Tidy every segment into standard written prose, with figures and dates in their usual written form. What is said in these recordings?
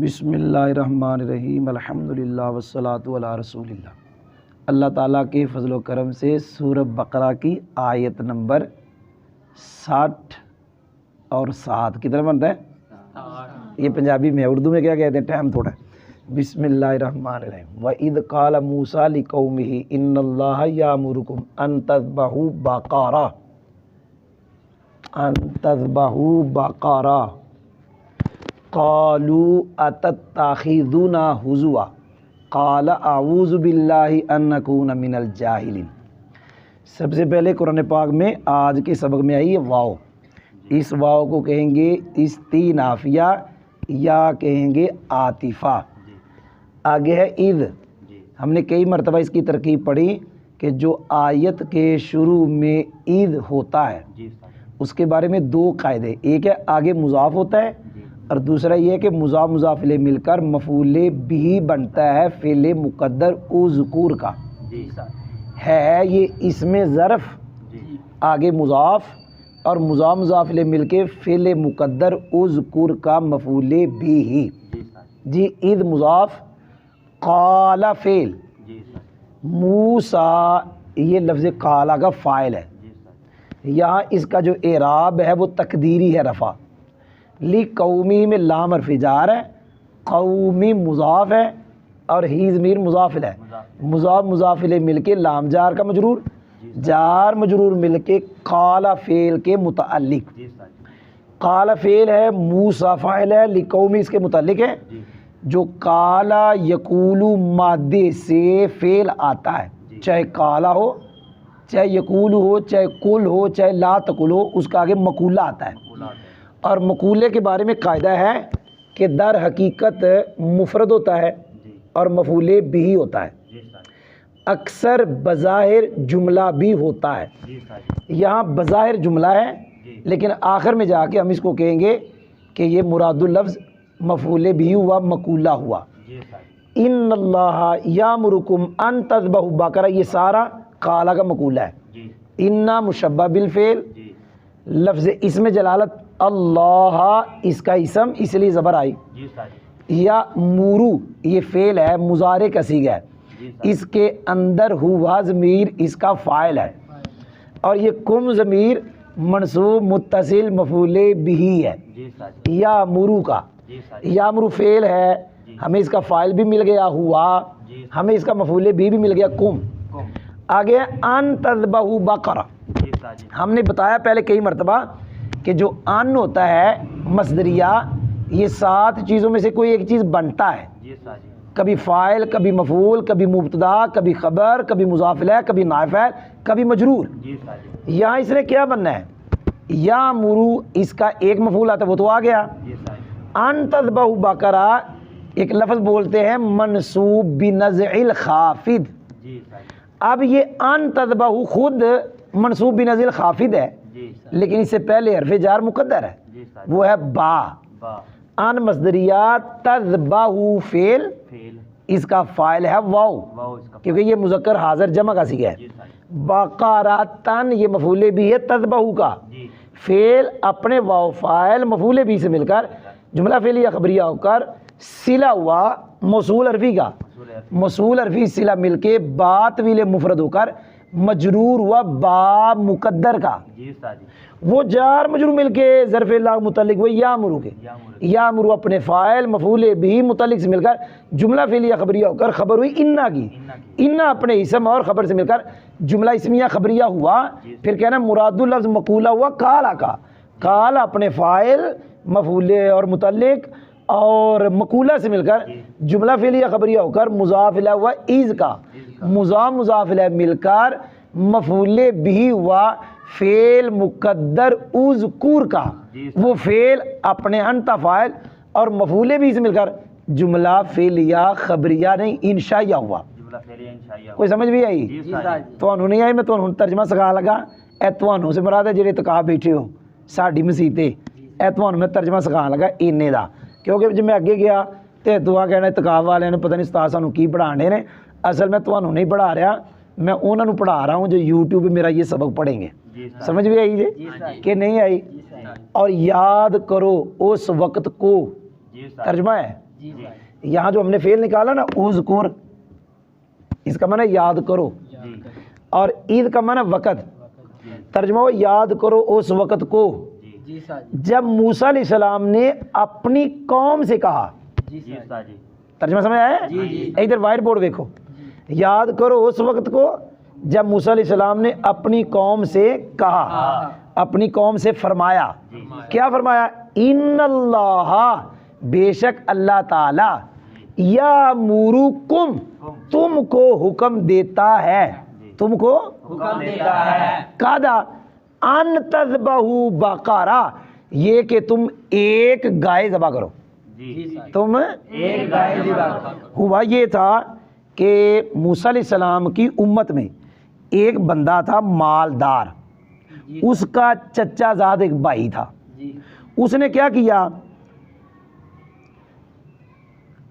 بسم اللہ الرحمن الرحیم الحمدللہ والصلاۃ علی رسول اللہ۔ اللہ تعالیٰ کے فضل و کرم سے سورہ بقرہ کی آیت نمبر 60 اور 7 کی طرف بنتا ہے۔ یہ پنجابی میں، اردو میں کیا کہتے ہیں، ٹائم تھوڑا ہے۔ بسم اللہ الرحمن الرحیم۔ وَإِذْ قَالَ مُوسَىٰ لِقَوْمِهِ إِنَّ اللَّهَ يَأْمُرُكُمْ أَن تَذْبَحُوا بَقَرَةً قَالُوا أَتَتَّخِذُونَا هُزُوًا قَالَ أَعُوذُ بِاللَّهِ أَن أَكُونَ مِنَ الْجَاهِلِينَ۔ سب سے پہلے قرآن پاک میں آج کے سبق میں آئی ہے واو۔ اس واو کو کہیں گے استینافیہ یا کہیں گے عاطفہ۔ آگے ہے اذ۔ ہم نے کئی مرتبہ اس کی ترکیب پڑھی کہ جو آیت کے شروع میں اذ ہوتا ہے اس کے بارے میں دو قاعدے، ایک ہے آگے مضاف ہوتا ہے اور دوسرا یہ ہے کہ مضاف مضاف الیہ مل کر مفعول بھی بنتا ہے فعل مقدر اذکر کا ہے۔ یہ اسم ظرف آگے مضاف اور مضاف مضاف الیہ مل کے فعل مقدر اذکر کا مفعول بھی جی۔ اذ مضاف، قال فعل، موسیٰ یہ لفظ قال کا فاعل ہے۔ یہاں اس کا جو اعراب ہے وہ تقدیری ہے رفع۔ لی قومی میں لام حرف جار ہے، قومی مضاف ہے اور ہی ضمیر مضاف ہے۔ مضاف مضاف الیہ مل کے لام جار کا مجرور، جار مجرور مل کے قال فعل کے متعلق۔ قال فعل ہے، موسیٰ فاعل ہے، لی قومی اس کے متعلق ہے۔ جو قال یقول مادے سے فعل آتا ہے، چاہے قال ہو، چاہے یقول ہو، چاہے قل ہو، چاہے لا تقل ہو، اس کا آگے مقولہ آتا ہے۔ اور مقولے کے بارے میں قاعدہ ہے کہ در حقیقت مفرد ہوتا ہے اور مفعول بھی ہوتا ہے، اکثر بظاہر جملہ بھی ہوتا ہے۔ یہاں بظاہر جملہ ہے لیکن آخر میں جا کے ہم اس کو کہیں گے کہ یہ مراد اللفظ مفعول بھی ہوا، مقولہ ہوا۔ ان اللہ یامرکم ان تذبحوا بقرہ، یہ سارا قال کا مقولہ ہے۔ انا مشبہ بالفعل، لفظ اسم جلالت اللہ اس کا اسم اس لیے زبر آئی۔ یا مورو یہ فعل ہے، مضارع کا صیغہ ہے، اس کے اندر ہوا ضمیر اس کا فاعل ہے، اور یہ کم ضمیر منصوب متصل مفعول بھی ہے یا مرو کا۔ یا مرو فعل ہے، ہمیں اس کا فاعل بھی مل گیا ہوا، ہمیں اس کا مفعول بھی مل گیا کم۔ آگے ان تذبحوا بقرہ، ہم نے بتایا پہلے کئی مرتبہ کہ جو ان ہوتا ہے مصدریہ، یہ 7 چیزوں میں سے کوئی ایک چیز بنتا ہے، کبھی فاعل، کبھی مفعول، کبھی مبتدا، کبھی خبر، کبھی مضاف الیہ، کبھی نائب فاعل، کبھی مجرور۔ یہاں اس نے کیا بننا ہے، یا مرو اس کا ایک مفعول آتا ہے وہ تو آ گیا۔ ان تذبحوا بقرہ ایک لفظ بولتے ہیں منصوب بنزع الخافض۔ اب یہ ان تذبحوا خود منصوب بنزع الخافض ہے لیکن اس سے پہلے حرف جار مقدر ہے، وہ ہے با۔ ان مصدریہ، تذبحوا فعل، اس کا فاعل ہے واو کیونکہ یہ مذکر حاضر جمع کا صیغہ ہے۔ بقرۃن یہ مفعول بھی ہے تذبحوا کا، فعل اپنے واو فاعل مفعول بھی سے مل کر جملہ فعلیہ خبریہ ہو کر صلہ ہوا موصول عرفی کا، موصول عرفی صلہ مل کے با طویل مفرد ہو کر مجرور ہوا با مقدر کا، وہ جار مجرور مل کے ظرف اللہ متعلق ہوئے یا مرو کے۔ یا مرو اپنے فاعل مفعول بھی متعلق سے مل کر جملہ فعلیہ خبریہ ہو کر خبر ہوئی انا کی، انا اپنے اسم اور خبر سے مل کر جملہ اسمیہ خبریہ ہوا۔ پھر کہنا مراد اللفظ مقولہ ہوا کالا کا، کال اپنے فاعل مفعول اور متعلق اور مقولہ سے مل کر جملہ فعلیہ خبریہ ہو کر مضاف الیہ ہوا از کا، مضاف مضاف الیہ مل کر مفعول بھی ہوا فعل مقدر اذکر کا، وہ فعل اپنے انتا فاعل اور مفعول بھی سے مل کر جملہ فعلیہ خبریہ نہیں انشائیہ ہوا۔ کوئی سمجھ بھی آئی؟ تانوں نہیں آئی، میں تانوں ترجمہ سکھا لگا۔ اے تانوں سے مراد ہے جڑے تکا بیٹھے ہو ساڈی مسیتے، اے تانوں میں ترجمہ سکھا لگا اینے دا، کیونکہ جب میں اگے گیا تے دعا کہنا تکاو والے نے پتہ نہیں استاد سانوں کی پڑھانے نے، اصل میں تانوں نہیں پڑھا رہا، میں انہوں نے پڑھا رہا ہوں جو یوٹیوب پہ میرا یہ سبق پڑھیں گے۔ سمجھ بھی آئی جی کہ نہیں آئی؟ اور یاد کرو اس وقت کو، ترجمہ ہے یہاں جو ہم نے فعل نکالا نا اذکر، اس کا معنی یاد کرو، اور عید کا معنی وقت، ترجمہ ہو یاد کرو اس وقت کو جب موسیٰ علیہ السلام نے اپنی قوم سے کہا۔ ترجمہ سمجھ آیا؟ ادھر وائٹ بورڈ دیکھو، یاد کرو اس وقت کو جب موسیٰ علیہ السلام نے اپنی قوم سے کہا، اپنی قوم سے فرمایا۔ کیا فرمایا؟ ان اللہ، بے شک اللہ تعالی، یامرکم، تم کو حکم دیتا ہے، تم کو حکم دیتا ہے، کادا ان تذبحوا بقرہ، یہ کہ تم ایک گائے ذبح کرو، تم ایک گائے ذبح کرو۔ ہوا یہ تھا کہ موسیٰ علیہ السلام کی امت میں ایک بندہ تھا مالدار، اس کا چچا زاد ایک بھائی تھا، اس نے کیا کیا،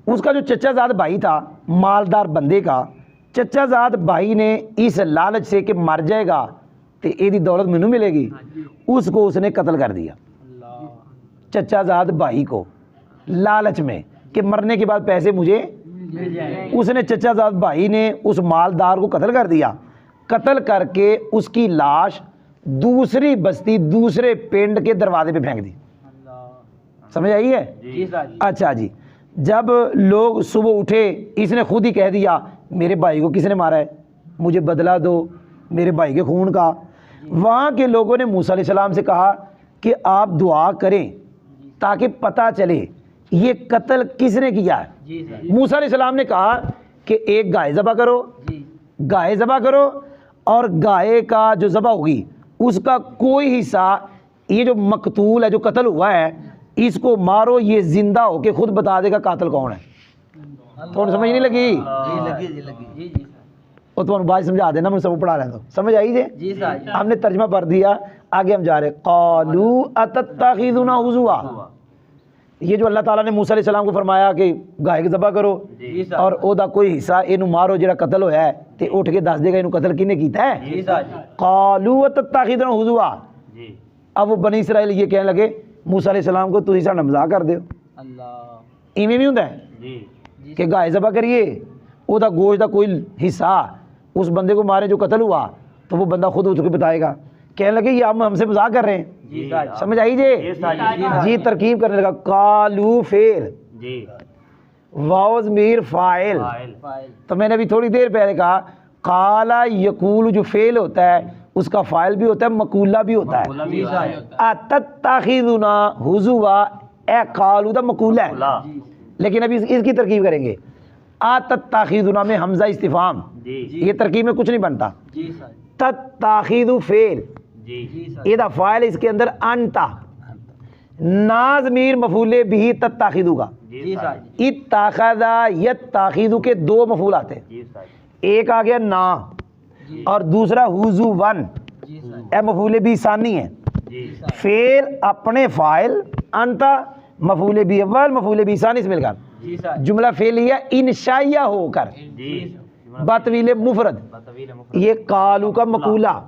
اس کا جو چچا زاد بھائی تھا مالدار بندے کا، چچا زاد بھائی نے اس لالچ سے کہ مر جائے گا تو ایدی دولت مینوں ملے گی، اس کو اس نے قتل کر دیا، چچا زاد بھائی کو، لالچ میں کہ مرنے کے بعد پیسے مجھے مل جائیں، اس نے چچا زاد بھائی نے اس مالدار کو قتل کر دیا، قتل کر کے اس کی لاش دوسری بستی دوسرے پنڈ کے دروازے پہ پھینک دی۔ سمجھ آئی ہے؟ اچھا جی، جب لوگ صبح اٹھے، اس نے خود ہی کہہ دیا میرے بھائی کو کس نے مارا ہے، مجھے بدلہ دو میرے بھائی کے خون کا۔ وہاں کے لوگوں نے موسیٰ علیہ السلام سے کہا کہ آپ دعا کریں تاکہ پتہ چلے یہ قتل کس نے کیا ہے۔ موسیٰ علیہ السلام نے کہا کہ ایک گائے ذبح کرو، گائے ذبح کرو، اور گائے کا جو ذبح ہوگی اس کا کوئی حصہ یہ جو مقتول ہے، جو قتل ہوا ہے، اس کو مارو، یہ زندہ ہو کے خود بتا دے گا قاتل کون ہے۔ تھوڑی سمجھ نہیں لگی؟ وہ تو بات سمجھا دینا، مجھے سب پڑھا رہے ہیں تو سمجھ آئی جی؟ ہم نے ترجمہ پڑھ دیا، آگے ہم جا رہے۔ قالوا اتتخذنا ہزوا، یہ جو اللہ تعالیٰ نے موسیٰ علیہ السلام کو فرمایا کہ گائے ذبح کرو اور او دا کوئی حصہ اینو مارو جڑا قتل ہویا ہے تے اٹھ کے دس دے گا اینو قتل کنے کیتا ہے۔ قالوا اتتخذنا ہزوا، اب وہ بنی اسرائیل یہ کہنے لگے موسیٰ علیہ السلام کو تسی ساڈا مذاق کر دیو، ایویں نہیں ہوندا ہے کہ گائے ذبح کریے، او دا گوشت دا کوئی حصہ اس بندے کو مارے جو قتل ہوا، تو وہ بندہ خود اٹھ کے بتائے گا، کہنے لگے یہ ہم سے مذاق کر رہے ہیں۔ سمجھ آئی جی؟ ترکیب کرنے لگا، قالو فعل، واو ضمیر فاعل، تو میں نے ابھی تھوڑی دیر پہلے کہا قالا یقول جو فعل ہوتا ہے اس کا فاعل بھی ہوتا ہے، مقولہ بھی ہوتا ہے۔ اتتخذنا ہزوا، اے قالو دا مقولہ ہے، لیکن ابھی اس کی ترکیب کریں گے۔ اتتخذنا میں حمزہ استفہام، یہ ترکیب میں کچھ نہیں بنتا۔ تتخذ فعل، یہ دا فاعل اس کے اندر انتا، نا ضمیر مفعول بھی تتخذو کا، اتخذ یتخذ کے دو مفعول آتے ہیں، ایک آ گیا نا اور دوسرا حضو ون، اے مفعول بھی ثانی ہے۔ فعل اپنے فاعل، انتا مفعول بھی اول مفعول بھی ثانی سے مل کر جملہ فعلیہ انشائیہ ہو کر بطویل مفرد، یہ قالو کا مقولہ،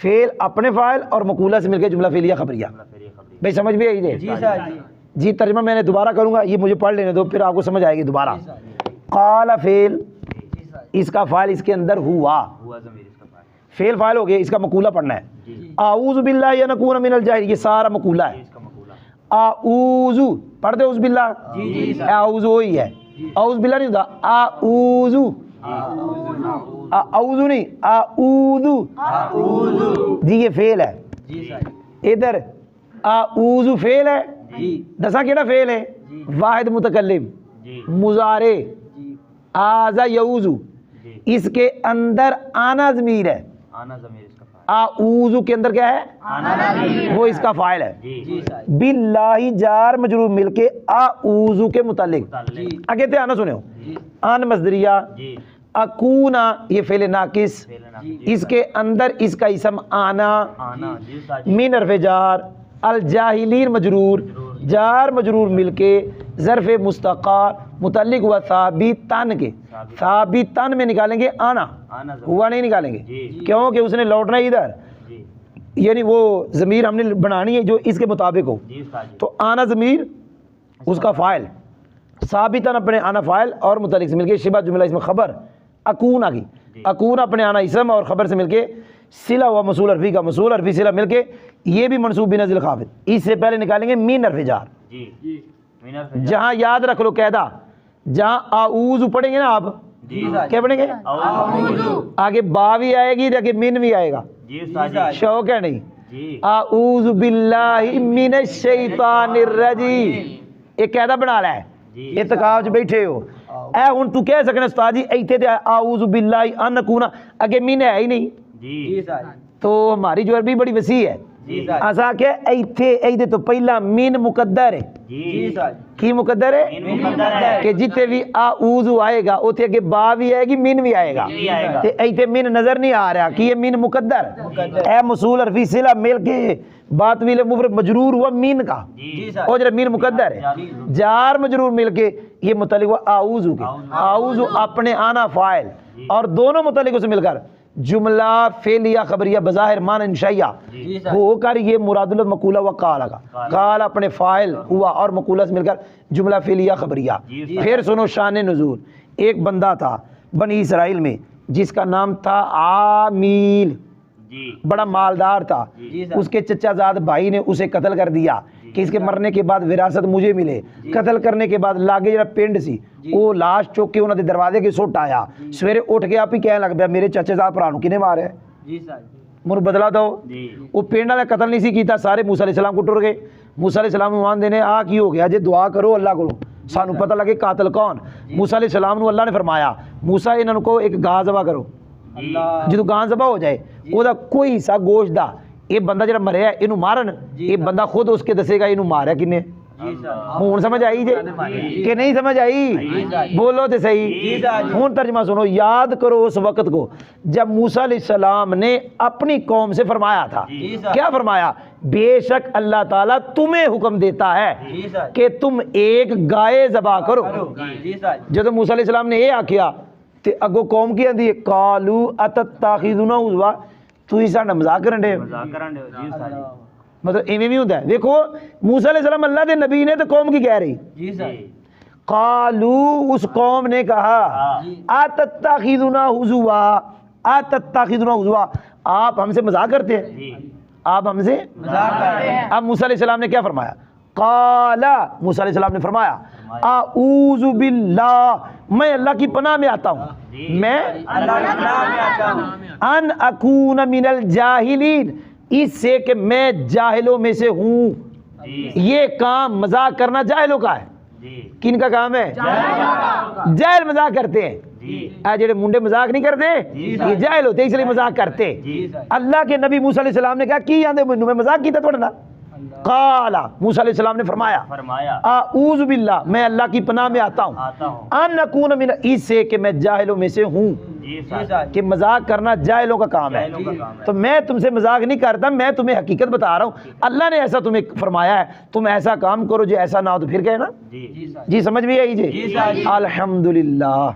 فعل اپنے فاعل اور مقولہ سے مل کے جملہ فعلیہ خبریہ۔ بھائی سمجھ بھی آئی جی؟ ترجمہ میں نے دوبارہ کروں گا، یہ مجھے پڑھ لینے دو پھر آپ کو سمجھ آئے گی دوبارہ۔ قال فعل، اس کا فاعل اس کے اندر ہوا، فعل فاعل ہو گیا، اس کا مقولہ پڑھنا ہے۔ اعوذ باللہ ان اکون من الجاہلین، یہ سارا مقولہ ہے۔ اعوذ پڑھ دے، اعوذ باللہ، اعوذ وہی ہے، اعوذ باللہ نہیں ہوتا، اعوذ، اعوذ نہیں، اعوذ جی، یہ فعل ہے۔ ادھر اعوذ فعل ہے، دسا کیڑا فعل ہے؟ واحد متکلم، مضارع، آذا یعوذ، اس کے اندر آنا ضمیر ہے، اعوذ کے اندر کیا ہے؟ وہ اس کا فاعل ہے۔ باللہ جار مجرور مل کے اعوذ کے متعلق، آگے دھیان نہ سنو، ان مصدریہ، اکونا یہ فعل ناقص، اس کے اندر اس کا اسم آنا، من حرف جار، الجاہلین مجرور، جار مجرور مل کے ظرف مستقر متعلق ہوا ثابتن کے، ثابتن میں نکالیں گے آنا، ہوا نہیں نکالیں گے کیونکہ اس نے لوٹنا ادھر، یعنی وہ ضمیر ہم نے بنانی ہے جو اس کے مطابق ہو، تو آنا ضمیر اس کا فاعل، ثابتاً اپنے آنا فاعل اور متعلق سے مل کے شبہ جملہ اس میں خبر اکون آ گئی، اکون اپنے آنا اسم اور خبر سے مل کے صلہ ہوا مصول عرفی کا مصول عرفی صلہ مل کے یہ بھی منصوب بنزل خافض۔ اس سے پہلے نکالیں گے مین حرف جار، جہاں یاد رکھ لو قاعدہ، جہاں اعوذ پڑھیں گے نا آپ کیا پڑھیں گے؟ آگے با بھی آئے گی آگے من بھی آئے گا، شوق ہے نہیں؟ اعوذ باللہ من الشیطان الرجیم ایک قاعدہ بنا لا ہے، اعتکاف چ بیٹھے ہو اے ہن تو کہہ سکنے استاد جی ایتھے تے اعوذ باللہ ان اکون اگے من ہے ہی نہیں، تو ہماری جو عربی بڑی وسیع ہے، اسا کہ ایتھے ایدے تو پہلا من مقدر ہے، کی مقدر ہے کہ جتے بھی اعوذ آئے گا اوتھے اگے با بھی آئے گی من بھی آئے گا، تے ایتھے من نظر نہیں آ رہا کہ یہ من مقدر اے مصول عرفی صلہ مل کے بات ویل مفرد مجرور ہوا مین کا، اور جڑا مین مقدر ہے جار مجرور مل کے یہ متعلق ہوا اعوذ کے، اعوذ اپنے آنا فاعل اور دونوں متعلقوں سے مل کر جملہ فعلیہ خبریہ بظاہر معنی انشائیہ ہو کر یہ مراد المقولہ و قال کا، قال اپنے فاعل ہوا اور مقولہ سے مل کر جملہ فعلیہ خبریہ۔ پھر سنو شان نزول، ایک بندہ تھا بنی اسرائیل میں جس کا نام تھا عامیل، بڑا مالدار تھا، اس کے چچا زاد بھائی نے اسے قتل کر دیا کہ اس کے مرنے کے بعد وراثت مجھے ملے، قتل کرنے کے بعد لاگے جڑا پنڈ سی وہ لاش چوک کے انہوں نے دروازے کے سٹ آیا، سویرے اٹھ کے آپ ہی کہنے لگ پیا میرے چچے زاد پرا نو کنے مارے من بدلا دو، وہ پنڈ والا قتل نہیں سی کیتا، سارے موسیٰ علیہ السلام کو ٹر گئے، موسیٰ علیہ السلام مان دینے آ کی ہو گیا جی دعا کرو اللہ کو سانو پتہ لگے قاتل کون۔ موسیٰ علیہ السلام نو اللہ نے فرمایا موسیٰ انہوں کو ایک گاہ ذبح کرو، جدو گاہ ذبح ہو جائے وہ دا کوئی سا گوشت دا یہ بندہ جڑا مریا ہے انہوں مارن، یہ بندہ خود اس کے دسے گا انہوں ماریا کنے، ہون سمجھ آئی جے کہ نہیں سمجھ آئی؟ بولو تے صحیح، ہون ترجمہ سنو، یاد کرو اس وقت کو جب موسیٰ علیہ السلام نے اپنی قوم سے فرمایا تھا، کیا فرمایا؟ بے شک اللہ تعالیٰ تمہیں حکم دیتا ہے کہ تم ایک گائے ذبح کرو۔ جب موسیٰ علیہ السلام نے یہ آکھیا تے اگو قوم کی اندھی قالو اتتاخذنا ہوا تو ہی ساڈا مذاق کرن دے، مطلب ایویں بھی ہوتا ہے۔ دیکھو موسیٰ علیہ السلام اللہ دے نبی نے تو قوم کی کہہ رہی، قالو اس قوم نے کہا اتتاخذنا ہوا، اتتاخذنا ہوا آپ ہم سے مذاق کرتے ہیں، آپ ہم سے مذاق کرتے ہیں۔ اب موسیٰ علیہ السلام نے کیا فرمایا؟ قال موسیٰ علیہ السلام نے فرمایا اعوذ باللہ میں اللہ کی پناہ میں آتا ہوں، میں ان اکون من الجاہلین اس سے کہ میں جاہلوں میں سے ہوں۔ یہ کام مذاق کرنا جاہلوں کا ہے، کن کا کام ہے؟ جاہل مذاق کرتے ہیں، اے جڑے منڈے مذاق نہیں کرتے یہ جاہل ہوتے اس لیے مذاق کرتے۔ اللہ کے نبی موسیٰ علیہ السلام نے کہا کی آندے میں مذاق کیتا تھوڑا نا، قال موسیٰ علیہ السلام نے فرمایا اعوذ باللہ میں اللہ کی پناہ میں آتا ہوں، ان اکون من اس سے کہ میں جاہلوں میں سے ہوں، کہ مذاق کرنا جاہلوں کا کام ہے، تو میں تم سے مذاق نہیں کرتا، میں تمہیں حقیقت بتا رہا ہوں، اللہ نے ایسا تمہیں فرمایا ہے تم ایسا کام کرو جو ایسا نہ ہو تو پھر کہنا جی سمجھ بھی آئی جی الحمدللہ۔